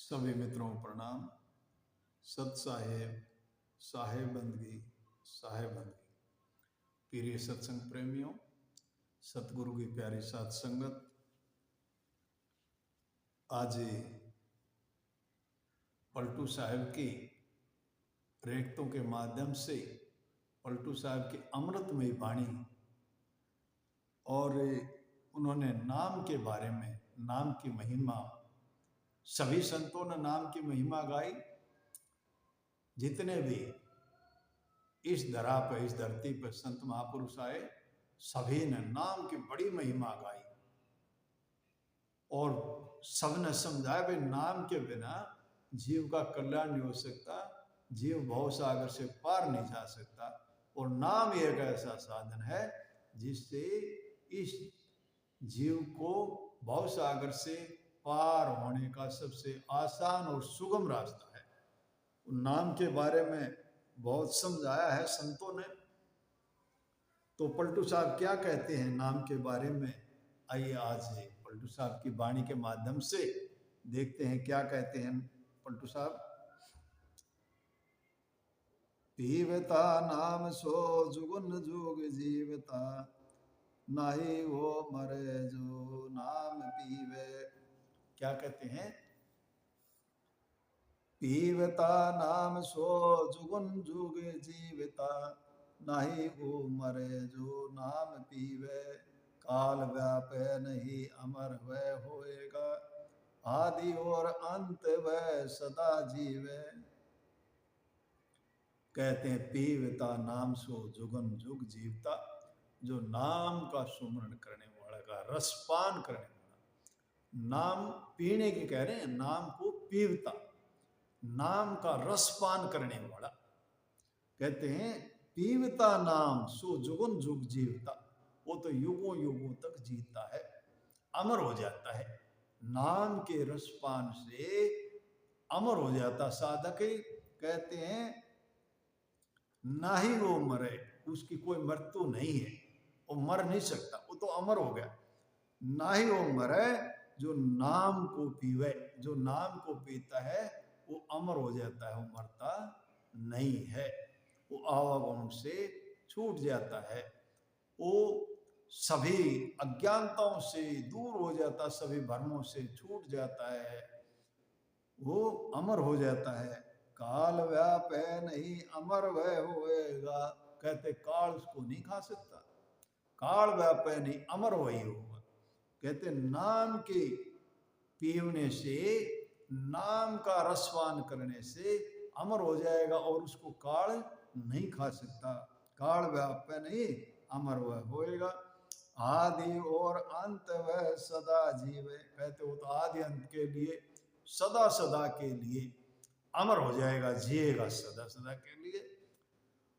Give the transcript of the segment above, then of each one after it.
सभी मित्रों को प्रणाम। सत साहेब, साहेब बंदगी, साहेब बंदगी। प्रिय सत्संग प्रेमियों, सतगुरु की प्यारी साथ संगत, आज पलटू साहब की रेखतों के माध्यम से पलटू साहब की अमृतमयी वाणी और उन्होंने नाम के बारे में, नाम की महिमा, सभी संतों ने नाम की महिमा गाई। जितने भी इस धरा पर, इस धरती पर संत महापुरुष आए, सभी ने नाम की बड़ी महिमा गाई और सबने समझाया भाई नाम के बिना जीव का कल्याण नहीं हो सकता, जीव भव सागर से पार नहीं जा सकता। और नाम एक ऐसा साधन है जिससे इस जीव को भव सागर से पार होने का सबसे आसान और सुगम रास्ता है। नाम के बारे में बहुत समझाया है संतों ने। तो पलटू साहब क्या कहते हैं नाम के बारे में, आइए आज पलटू साहब की वाणी के माध्यम से देखते हैं क्या कहते हैं पलटू साहब। पीवता नाम सो जुगुन जुग जीवता, नाही वो मरे जो नाम पीवे। क्या कहते हैं? पीवता नाम सो जुगुन जुग जीवता, नाही वो मरे जो नाम पीवे। काल व्यापे नहीं अमर वह होएगा, आदि और अंत वह सदा जीवे। कहते हैं पीवता नाम सो जुगन जुग जीवता, जो नाम का सुमरण करने वाला का रसपान करने वाला, नाम पीने की कह रहे हैं, नाम को पीवता, नाम का रसपान करने वाला। कहते हैं पीवता नाम सो जुगन जुग जीवता, वो तो युगों युगों तक जीता है, अमर हो जाता है। नाम के रसपान से अमर हो जाता साधक। कहते हैं ना ही वो मरे, उसकी कोई मृत्यु नहीं है, वो मर नहीं सकता, वो तो अमर हो गया। ना ही वो मरे जो नाम को पीवे, जो नाम को पीता है वो अमर हो जाता है, वो मरता नहीं है, वो आवागमन से छूट जाता है, वो सभी अज्ञानताओं से दूर हो जाता, सभी भ्रमों से छूट जाता है, वो अमर हो जाता है। काल व्याप है नहीं अमर वह होएगा। कहते काल उसको नहीं खा सकता, काल व्याप है नहीं अमर वही होगा। कहते नाम के पीने से, नाम का रसपान करने से अमर हो जाएगा और उसको काल नहीं खा सकता। काल व्याप नहीं अमर वह होएगा, आदि और अंत वह सदा जीवे। कहते हो तो आदि अंत के लिए, सदा सदा के लिए अमर हो जाएगा, जिएगा सदा सदा के लिए।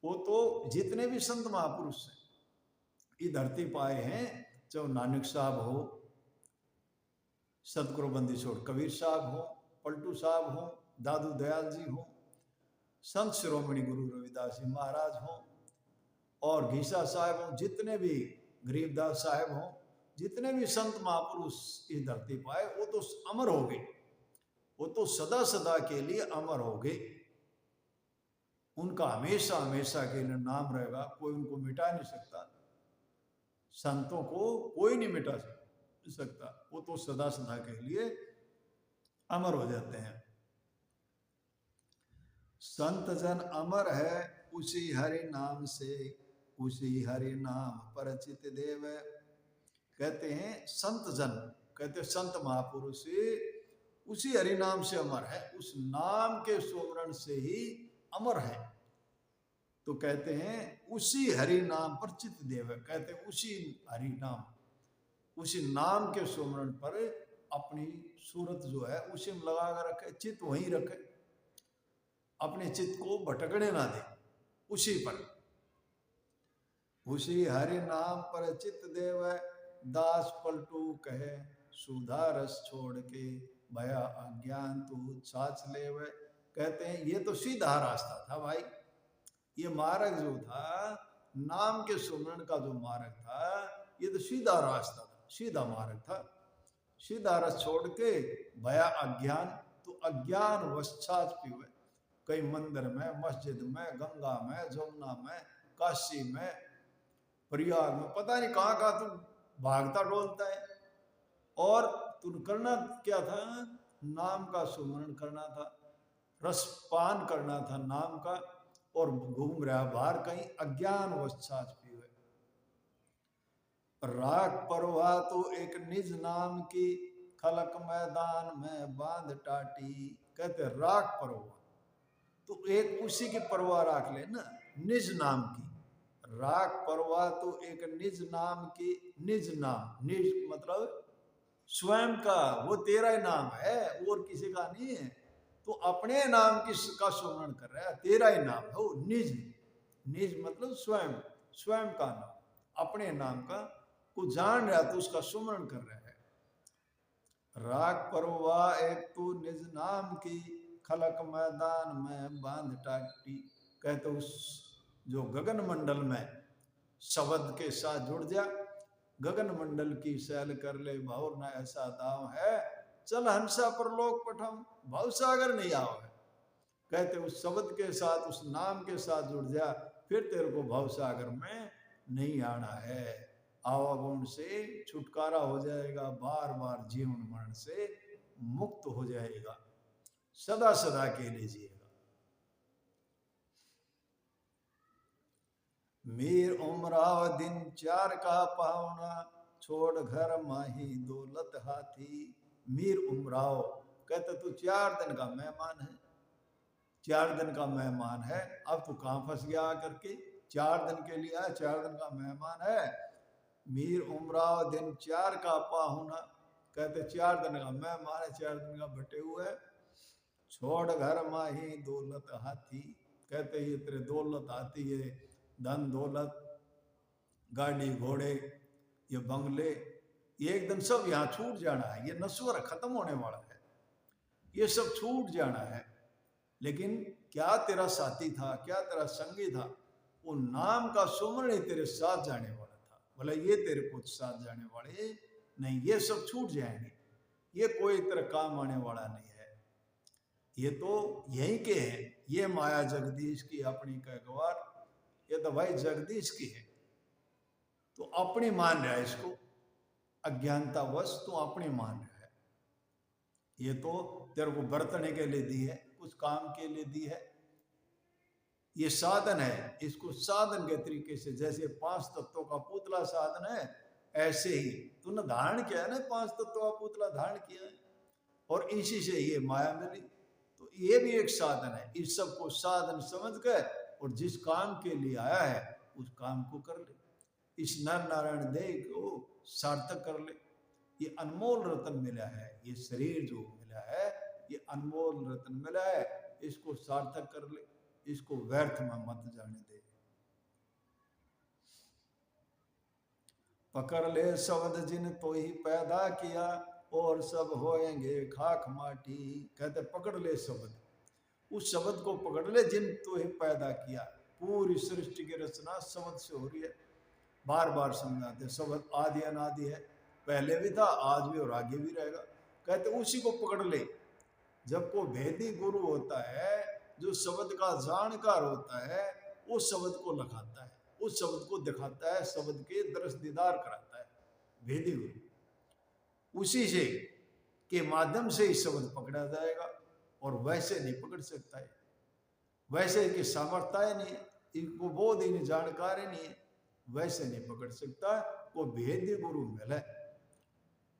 वो तो जितने भी संत महापुरुष हैं ये धरती पाए हैं, चाहे नानक साहब हो, सतगुरु बंदी छोड़ कबीर साहब हो, पलटू साहब हो, दादू दयाल जी हो, संत शिरोमणि गुरु रविदास जी महाराज हो और घीसा साहब हो, जितने भी गरीबदास साहब हो, जितने भी संत महापुरुष इस धरती पाए, वो तो अमर हो गए, वो तो सदा सदा के लिए अमर हो गए। उनका हमेशा हमेशा के लिए नाम रहेगा, कोई उनको मिटा नहीं सकता, संतों को कोई नहीं मिटा सकता, वो तो सदा सदा के लिए अमर हो जाते हैं। संत जन अमर है उसी हरि नाम से, उसी हरि नाम परिचित देव। कहते हैं संत जन, कहते संत महापुरुष उसी हरि नाम से अमर है, उस नाम के सुमरण से ही अमर है। तो कहते हैं उसी हरि नाम पर चित देव। कहते हैं उसी हरि नाम, उसी नाम के सुमरण पर अपनी सूरत जो है उसी में लगा कर रखे, चित वहीं रखे, अपने चित्त को भटकने ना दे, उसी पर, उसी हरि नाम पर चित देव। दास पलटू कहे सुधा रस छोड़ के, भया अज्ञान तू छाछ लेव। कहते हैं ये तो सीधा रास्ता था भाई, ये मार्ग जो था, नाम के सुमरण का जो मार्ग था, ये तो सीधा रास्ता था, सीधा मार्ग था। सीधा रस छोड़ के भया अज्ञान, तो अज्ञान वश्चात पीवे। कई मंदिर में, मस्जिद में, गंगा में, जमुना में, काशी में, प्रयाग में, पता नहीं कहाँ कहाँ तू भागता डोलता है। और तू करना क्या था? नाम का सुमरण करना था, रसपान करना था नाम का, और घूम रहा बाहर कहीं अज्ञान वश्चात पीवे। राख परवा तो एक निज नाम की, खलक मैदान में बांध टाटी। कहते राख परवा तो एक उसी की परवाह राख ले ना, निज नाम की। राख परवाह तो एक निज नाम की, निज नाम, निज मतलब स्वयं का, वो तेरा ही नाम है और किसी का नहीं है। तो अपने नाम की का सुमरण कर रहा है, तेरा ही नाम है वो, निज। निज मतलब स्वयं, स्वयं का नाम, अपने नाम का को जान रहा तो उसका सुमरण कर रहा है। राख परवाह एक तू निज नाम की, खलक मैदान में बांध टाटी। कहते उस जो गगन मंडल में शब्द के साथ जुड़ जा, गगन मंडल की सैल कर ले, भावर न ऐसा दाव है, चल हंसा पर लोक पठाऊं, भवसागर नहीं आओ है। कहते उस शब्द के साथ, उस नाम के साथ जुड़ जा, फिर तेरे को भवसागर में नहीं आना है। आवागुण से छुटकारा हो जाएगा, बार बार जीवन मरण से मुक्त हो जाएगा, सदा सदा के लिए जिएगा। मीर उमराव दिन 4 का पावना, छोड़ घर माही दौलत हाथी। मीर उमराव कहते तू 4 दिन का मेहमान है, 4 दिन का मेहमान है। अब तू कहाँ फंस गया आकर के? 4 दिन के लिए आया, 4 दिन का मेहमान है। मीर उमराव दिन 4 का पाहुना, कहते 4 दिन का मेहमान है, 4 दिन का बटे हुए। छोड़ घर माही दौलत हाथी, कहते ये तेरे दौलत हाथी है, धन दौलत, गाड़ी घोड़े, ये बंगले, ये एक दिन सब यहाँ छूट जाना है, ये नश्वर खत्म होने वाला है, ये सब छूट जाना है। लेकिन क्या तेरा साथी था, क्या तेरा संगी था? वो नाम का सुमरण ही तेरे साथ जाने वाला था। बोला ये तेरे को साथ जाने वाले नहीं, ये सब छूट जाएंगे, ये कोई तेरा काम आने वाला नहीं है। ये तो यहीं के हैं, ये माया जगदीश की अपनी कहगवार, ये तो भाई जगदीश की है। तो अपनी मान रहा है इसको, अज्ञानतावश तो अपनी मान रहा है। ये तो तेरे को बरतने के लिए दी है, कुछ काम के लिए दी है, ये साधन है। इसको साधन के तरीके से, जैसे 5 तत्वों का पुतला साधन है, ऐसे ही तूने धारण किया है ना, 5 तत्वों का पुतला धारण किया है, और इसी से ये माया मिली। तो ये भी एक साधन है। इस सब को साधन समझ कर और जिस काम के लिए आया है उस काम को कर ले, इस नर नारायण देह को सार्थक कर ले। ये अनमोल रत्न मिला है, ये शरीर जो मिला है, ये अनमोल रत्न मिला है, इसको सार्थक कर ले, इसको व्यर्थ में मत जाने दे। पकड़ ले शब्द जिन तो ही पैदा किया, और सब होएंगे खाक माटी। कहते पकड़ ले शब्द, उस शब्द को पकड़ ले जिन तो ही पैदा किया। पूरी सृष्टि की रचना शब्द से हो रही है, बार बार समझाते। शब्द आदि अनादि है, पहले भी था, आज भी और आगे भी रहेगा। कहते उसी को पकड़ ले। जब को भेदी गुरु होता है, जो शब्द का जानकार होता है, उस शब्द को लखाता है, उस शब्द को दिखाता है, शब्द के दृश्य दीदार कराता है भेदी गुरु। उसी से के माध्यम से ही शब्द पकड़ा जाएगा, और वैसे नहीं पकड़ सकता है, वैसे की सामर्थ्य नहीं है, इनको बोध ही नहीं, जानकारी नहीं है, वैसे नहीं पकड़ सकता। वो भेदी गुरु मिले,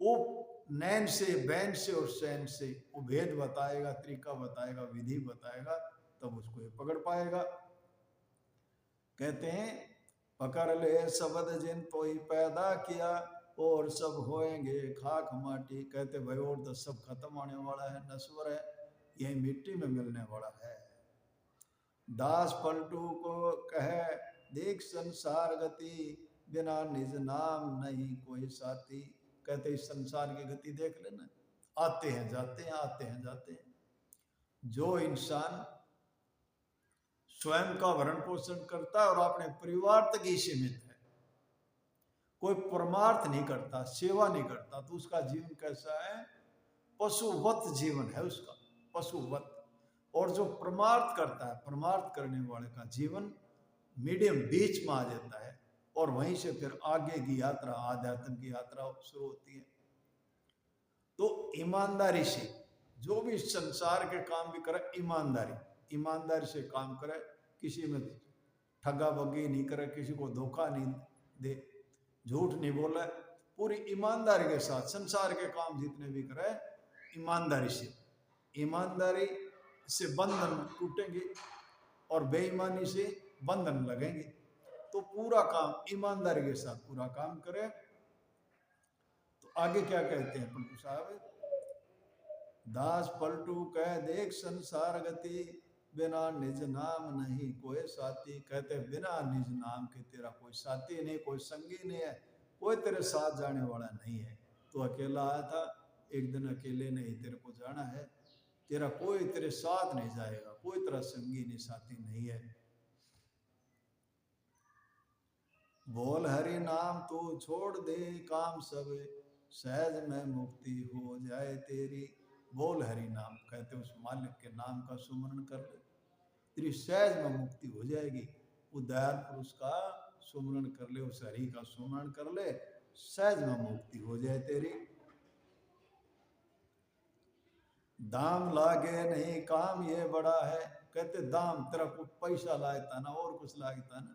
वो नैन से, बैन से और सैन से वो भेद बताएगा, तरीका बताएगा, विधि बताएगा, तब उसको ये पकड़ पाएगा। कहते हैं पकड़ ले शब्द जिन तो ही पैदा किया, और सब होएंगे खाक माटी। कहते भाई और तो सब खत्म होने वाला है, नश्वर है, यही मिट्टी में मिलने वाला है। दास पलटू को कहे देख संसार गति, बिना निज नाम नहीं कोई साथी। कहते इस संसार की गति देख लेना, आते हैं जाते हैं, आते हैं जाते हैं। जो इंसान स्वयं का भरण पोषण करता है और अपने परिवार तक ही सीमित है, कोई परमार्थ नहीं करता, सेवा नहीं करता, तो उसका जीवन कैसा है? पशुवत जीवन है उसका, पशुवत। और जो परमार्थ करता है, परमार्थ करने वाले का जीवन मीडियम बीच में आ जाता है, और वहीं से फिर आगे की यात्रा, आध्यात्म की यात्रा शुरू होती है। तो ईमानदारी से जो भी संसार के काम भी करे, ईमानदारी से काम करे, किसी में ठगा बगी नहीं करे, किसी को धोखा नहीं दे, झूठ नहीं बोले, पूरी ईमानदारी के साथ संसार के काम जितने भी करे ईमानदारी से बंधन टूटेंगे और बेईमानी से बंधन लगेंगे। तो पूरा काम ईमानदारी के साथ पूरा काम करे। तो आगे क्या कहते हैं पलटू साहब, दास पलटू कह देख संसार गति, बिना निज नाम नहीं कोई साथी। कहते बिना निज नाम के तेरा कोई साथी नहीं, कोई संगी नहीं है, कोई तेरे साथ जाने वाला नहीं है। तो अकेला आया था, एक दिन अकेले नहीं तेरे को जाना है, तेरा कोई तेरे साथ नहीं जाएगा, कोई तेरा संगी नहीं, साथी नहीं है। बोल हरि नाम तू छोड़ दे काम सब, सहज में मुक्ति हो जाए तेरी। बोल हरि नाम, कहते उस मालिक के नाम का सुमरण कर ले, तेरी सहज में मुक्ति हो जाएगी। वो दयाल पुरुष का सुमरण कर ले, उस हरि का सुमरण कर ले, सहज में मुक्ति हो जाए तेरी। दाम लागे नहीं काम ये बड़ा है, कहते दाम तेरा कोई पैसा लागता ना और कुछ लागता ना,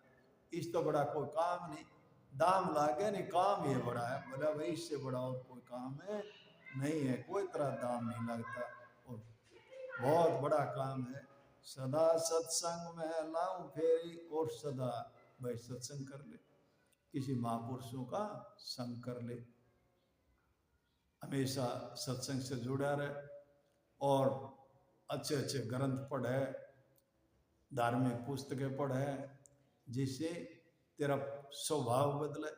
इस तो बड़ा कोई काम नहीं। दाम लागे नहीं काम ये बड़ा है, बोला भाई इससे बड़ा और कोई काम है नहीं है, कोई तरह दाम नहीं लगता और बहुत बड़ा काम है। सदा सत्संग में लाऊं फेरी, और सदा भाई सत्संग कर ले, किसी महापुरुषों का संग कर ले, हमेशा सत्संग से जुड़ा रहे और अच्छे अच्छे ग्रंथ पढ़े, धार्मिक पुस्तकें पढ़े, जिससे तेरा स्वभाव बदले,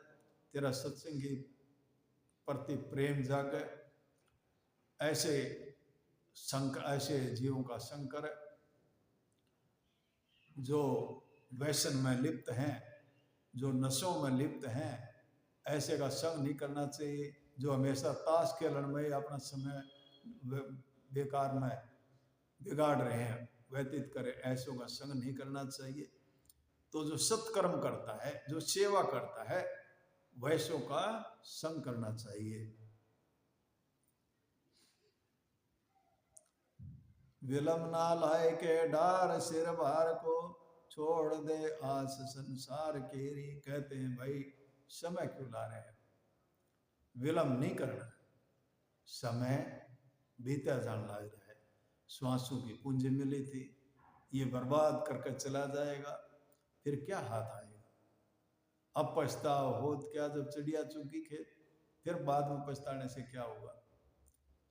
तेरा सत्संग के प्रति प्रेम जागे। ऐसे जीवों का संग करे जो व्यसन में लिप्त हैं, जो नशों में लिप्त हैं, ऐसे का संग नहीं करना चाहिए। जो हमेशा ताश खेलन में अपना समय बेकार में बिगाड़ रहे हैं, व्यतीत करे, ऐसों का संग नहीं करना चाहिए। तो जो सत्कर्म करता है, जो सेवा करता है, वैसों का संग करना चाहिए। विलम ना लाए के डार सिर भार को, छोड़ दे आस संसार केरी। कहते हैं भाई समय क्यों ला रहे हैं, विलम्ब नहीं करना, समय बीता जान लग रहा है। श्वासों की पूंजी मिली थी, ये बर्बाद करके चला जाएगा, फिर क्या हाथ आएगा। अब पछताओ होत क्या, जब चिड़िया चुगी खेत, फिर बाद में पछताने से क्या होगा।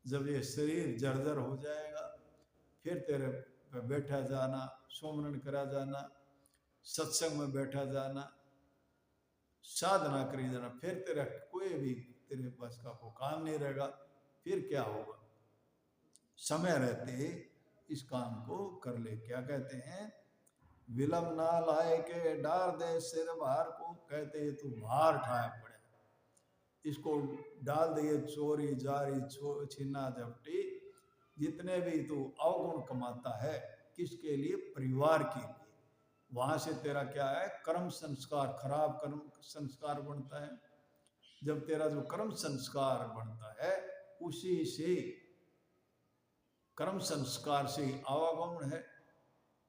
जब ये शरीर जर्जर हो जाएगा, फिर तेरे पे बैठा जाना, सुमरण करा जाना, सत्संग में बैठा जाना, साधना करी जाना, फिर तेरा कोई भी तेरे पास का कोई काम नहीं रहेगा, फिर क्या होगा। समय रहते इस काम को कर ले। क्या कहते हैं, विलम ना लाए के डार दे सिर भार को। कहते हैं तू भार ठाया पड़े, इसको डाल दे, चोरी जारी छीना झपटी, जितने भी तू अवगुण कमाता है, किसके लिए, परिवार के लिए। वहां से तेरा क्या है, कर्म संस्कार, खराब कर्म संस्कार बनता है। जब तेरा जो कर्म संस्कार बनता है, उसी से कर्म संस्कार से आवागमन है।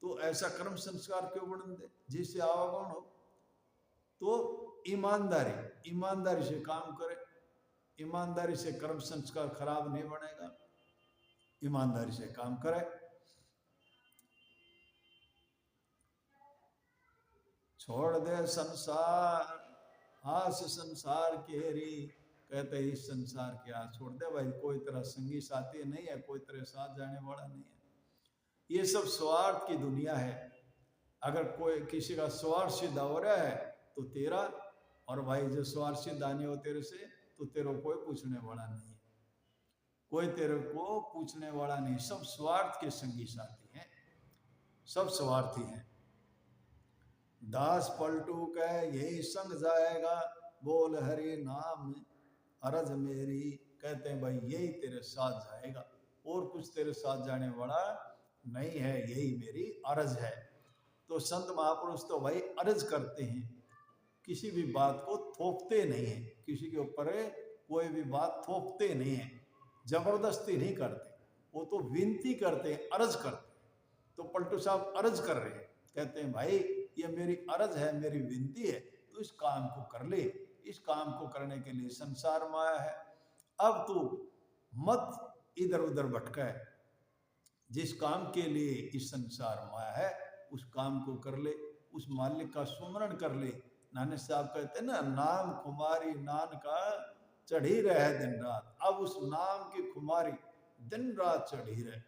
तो ऐसा कर्म संस्कार क्यों बन दे जिससे आवागमन हो। तो ईमानदारी से काम करे, ईमानदारी से कर्म संस्कार खराब नहीं बनेगा, ईमानदारी से काम करे। छोड़ दे संसार आस संसार केरी। कहते इस संसार के आस छोड़ दे भाई, कोई तेरा संगी साथी नहीं है, कोई तेरे साथ जाने वाला नहीं है। ये सब स्वार्थ की दुनिया है। अगर कोई किसी का स्वार्थ सिद्ध हो रहा है तो तेरा, और भाई जो स्वार्थ सिद्ध आने हो तेरे से, तो तेरे को कोई पूछने वाला नहीं है, कोई तेरे को पूछने वाला नहीं। सब स्वार्थ के संगी साथी हैं, सब स्वार्थी हैं। दास पलटू कह यही संग जाएगा, बोल हरि नाम अरज मेरी। कहते हैं भाई यही तेरे साथ जाएगा, और कुछ तेरे साथ जाने वाला नहीं है, यही मेरी अर्ज है। तो संत महापुरुष तो भाई अर्ज करते हैं, किसी भी बात को थोपते नहीं है, किसी के ऊपर कोई भी बात थोपते नहीं है, जबरदस्ती नहीं करते, वो तो विनती करते हैं, अर्ज करते हैं। तो पलटू साहब अर्ज कर रहे हैं, कहते हैं भाई ये मेरी अर्ज है, मेरी विनती है, तो इस काम को कर ले। इस काम को करने के लिए संसार में आया है। अब तू मत इधर उधर भटका है, जिस काम के लिए इस संसार में आया है उस काम को कर ले, उस मालिक का सुमरण कर ले। नानक साहब कहते हैं ना, नाम खुमारी नान का चढ़ी रहे दिन रात। अब उस नाम की खुमारी दिन रात चढ़ी रहे,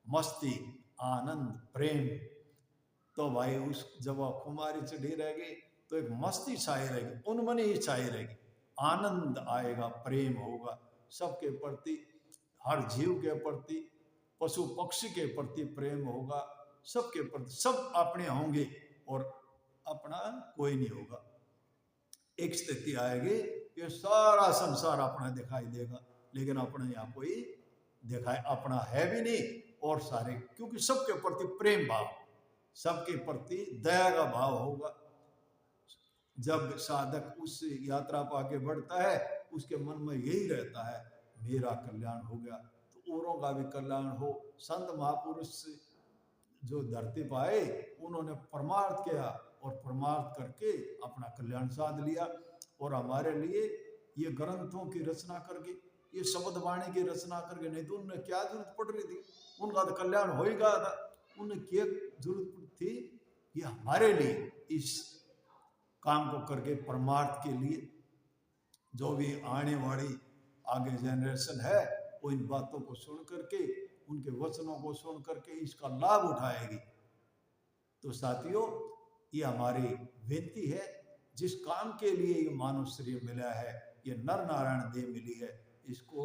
मस्ती आनंद प्रेम। तो भाई उस जब वह खुमारी चढ़ी रहेगी तो एक मस्ती छाई रहेगी, उन्मनी ही छाई रहेगी, आनंद आएगा, प्रेम होगा सबके प्रति, हर जीव के प्रति, पशु पक्षी के प्रति प्रेम होगा, सबके प्रति, सब अपने होंगे और अपना कोई नहीं होगा। एक स्थिति आएगी ये सारा संसार अपना दिखाई देगा, लेकिन अपने यहाँ कोई दिखाई अपना है भी नहीं, और सारे, क्योंकि सबके प्रति प्रेम भाव, सबके प्रति दया का भाव होगा। जब साधक उस यात्रा पर आगे बढ़ता है उसके मन में यही रहता है मेरा कल्याण हो गया तो औरों का भी कल्याण हो। संत महापुरुष जो धरती पर आए उन्होंने परमार्थ किया और परमार्थ करके अपना कल्याण साध लिया। और हमारे लिए ये ग्रंथों की रचना करके, ये शब्द वाणी की रचना करके, नहीं तो उन्हें क्या जरूरत पड़ रही थी, उनका तो कल्याण हो ही गया था, उन्हें क्या जरूरत थी। ये हमारे लिए इस काम को करके परमार्थ के लिए, जो भी आने वाली आगे जनरेशन है वो इन बातों को सुन करके, उनके वचनों को सुन करके इसका लाभ उठाएगी। तो साथियों, ये हमारी विनती है, जिस काम के लिए ये मानव शरीर मिला है, ये नर नारायण देह मिली है, इसको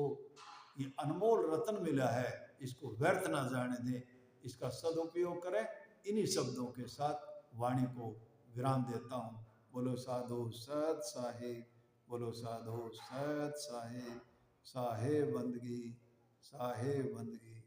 ये अनमोल रत्न मिला है, इसको व्यर्थ ना जाने दें, इसका सदुपयोग करें। इन्हीं शब्दों के साथ वाणी को विराम देता हूँ। बोलो साधु सत साहिब, बोलो साधु सत साहिब, साहेब बंदगी, साहेब बंदगी।